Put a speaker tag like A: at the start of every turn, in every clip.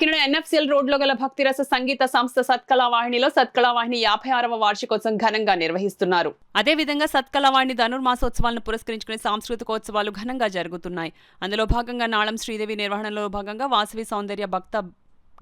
A: Kakinada NFCL రోడ్లో గల భక్తిరస సంగీత సంస్థ సత్కళావాహినిలో సత్కళావాహిని 56వ వార్షికోత్సవం ఘనంగా నిర్వహిస్తున్నారు. అదేవిధంగా సత్కళావాహిని ధనుర్మాసోత్సవాలను పురస్కరించుకునే సాంస్కృతికోత్సవాలు ఘనంగా జరుగుతున్నాయి. అందులో భాగంగా నాళం శ్రీదేవి నిర్వహణలో భాగంగా వాసవి సౌందర్య భక్త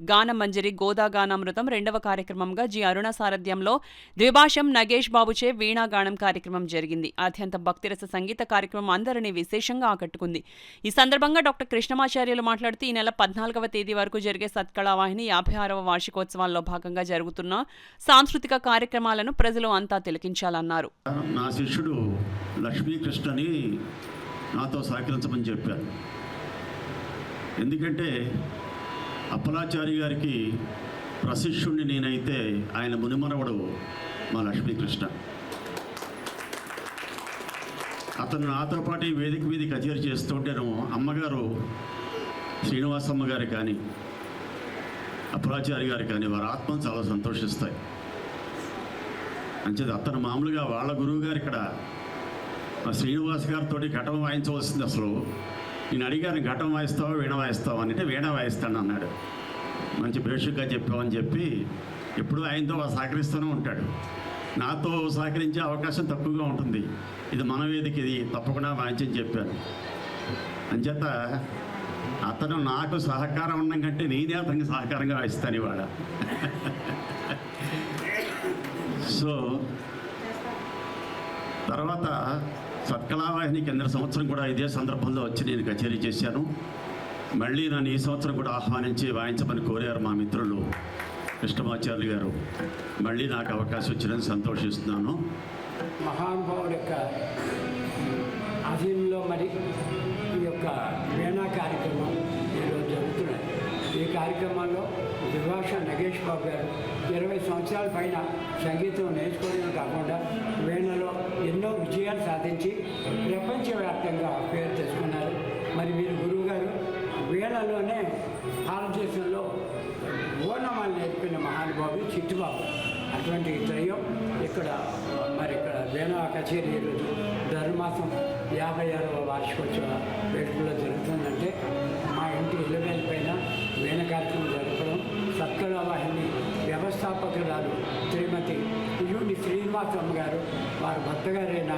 A: గానమంజరి గోదా గానామృతం 2వ కార్యక్రమంగా జి అరుణ సారథ్యంలో ద్విభాషం నగేష్ బాబుచే వీణాగానం కార్యక్రమం జరిగింది. అత్యంత భక్తిరస సంగీత కార్యక్రమం అందరినీ విశేషంగా ఆకట్టుకుంది. ఈ సందర్భంగా డాక్టర్ కృష్ణమాచార్యులు మాట్లాడుతూ ఈ నెల 14వ తేదీ వరకు జరిగే సత్కళావాహిని 56వ వార్షికోత్సవాల్లో భాగంగా జరుగుతున్న సాంస్కృతిక కార్యక్రమాలను ప్రజలు అంతా తిలకించాలన్నారు.
B: నా శిష్యుడు లక్ష్మీకృష్ణని నాతో సహకరించమని చెప్పారు. ఎందుకంటే అప్పలాచారి గారికి ప్రశిష్యుణ్ణి నేనైతే ఆయన మునిమనవడు మా లక్ష్మీకృష్ణ. అతను నాతో పాటు ఈ వేదిక మీద కచేరీ చేస్తుంటేను అమ్మగారు శ్రీనివాసమ్మ గారు కానీ అప్పలాచారి గారు కానీ వారి ఆత్మ చాలా సంతోషిస్తాయి. అంచేది అతను మామూలుగా వాళ్ళ గురువు గారు ఇక్కడ శ్రీనివాస్ గారితో ఘటం వాయించవలసింది. అసలు నేను అడిగాను, ఘటం వాయిస్తావా వీణ వాయిస్తావా అంటే వీణ వాయిస్తాను అన్నాడు. మంచి బ్రేషుగా చెప్పామని చెప్పి ఎప్పుడు ఆయనతో సహకరిస్తూనే ఉంటాడు. నాతో సహకరించే అవకాశం తక్కువగా ఉంటుంది. ఇది మన వేదిక, ఇది తప్పకుండా వాయించని చెప్పాను. అంచేత అతను నాకు సహకారం ఉండడం కంటే నేనే అతనికి సహకారంగా వాయిస్తాను ఇవాళ. సో తర్వాత సత్కళావాహిని కింద సంవత్సరం కూడా ఇదే సందర్భంలో వచ్చి నేను కచేరీ చేశాను. మళ్ళీ నన్ను ఈ సంవత్సరం కూడా ఆహ్వానించి వాయించమని కోరారు మా మిత్రులు కృష్ణమాచార్యులు గారు. మళ్ళీ నాకు అవకాశం వచ్చినందుకు సంతోషిస్తున్నాను.
C: మహానుభావుడు యొక్క ఆధీనంలో మరి ఈ యొక్క వీణా కార్యక్రమం ఈరోజు జరుగుతున్నాయి. ఈ కార్యక్రమంలో ద్విభాష నగేష్ బాబు గారు 20 సంవత్సరాల పైన సంగీతం నేర్చుకోవడమే కాకుండా వీణలో ఎన్నో విజయాలు సాధించి ప్రపంచవ్యాప్తంగా పేరు తెచ్చుకున్నారు. మరి వీరు గురువు గారు వీణలోనే భారతదేశంలో ఓనమాలు నేర్పిన మహానుభావుడు చిట్టుబాబు. అటువంటి త్రయం ఇక్కడ వీణా కచేరీ ఈరోజు ధనుర్మాసం 56వ వార్షికోత్సవ వేడుకలో జరుగుతుందంటే మా ఇంటి ఇళ్ళవేల పైన వీణ కార్యక్రమం జరపడం, సత్కళావాహిని వ్యవస్థాపకురాలు శ్రీమతి యుని శ్రీనివాసమ్మ గారు, వారి భర్త గారైన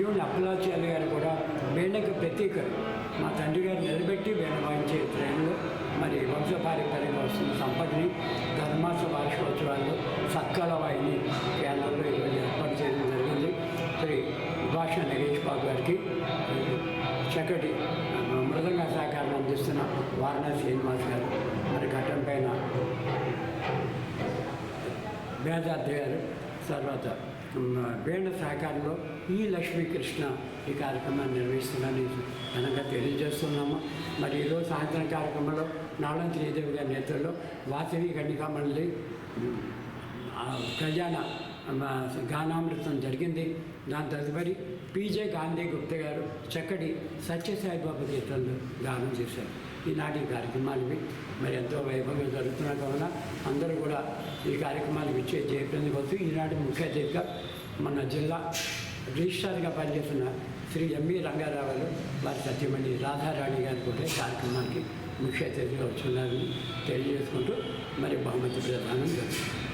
C: యుని అప్పలాచార్య గారు కూడా వీణకు ప్రతీకలు. మా తండ్రి గారు నిలబెట్టి వీణ వాయించే శ్రేణులు మరి వంశపారంపర్యంగా వస్తున్న సంపదని ధనుర్మాస వార్షికోత్సవాల్లో సత్కళావాహిని కేంద్రంలో ఈరోజు ఏర్పాటు చేయడం జరిగింది. శ్రీ భాష నగేష్ బాబు గారికి చక్కటి మృదంగ సహకారం అందిస్తున్న వారణాసి శ్రీనివాస్ గారు, మరి ఘట్టం పైన వేదార్థ గారు, తర్వాత వీణ సహకారంలో ఈ లక్ష్మీకృష్ణ ఈ కార్యక్రమాన్ని నిర్వహిస్తున్నారని ఘనంగా తెలియజేస్తున్నాము. మరి ఈరోజు సాయంత్రం కార్యక్రమంలో నాళం శ్రీదేవి గారి నేతృత్వంలో వాసవి కన్నికా మండలి ఖజానా గానామృతం జరిగింది. దాని తదుపరి పీజే గాంధీ గుప్తా గారు చక్కటి సత్యసాయిబాబా గీతాలు గానం చేశారు. ఈనాటి కార్యక్రమాలవి మరి ఎంతో వైభవంగా జరుగుతున్నాయి కావున అందరూ కూడా ఈ కార్యక్రమాలకు ఇచ్చే జయప్రదం కోసం ఈనాటి ముఖ్య అతిథిగా మన జిల్లా రిజిస్ట్రార్గా పనిచేస్తున్న శ్రీ ఎంఈ రంగారావు గారు, వారి సత్యమణి రాధారాణి గారు కూడా ఈ కార్యక్రమానికి ముఖ్య అతిథిగా వచ్చున్నారని తెలియజేసుకుంటూ మరి బహుమతి ప్రదానం జరుగుతుంది.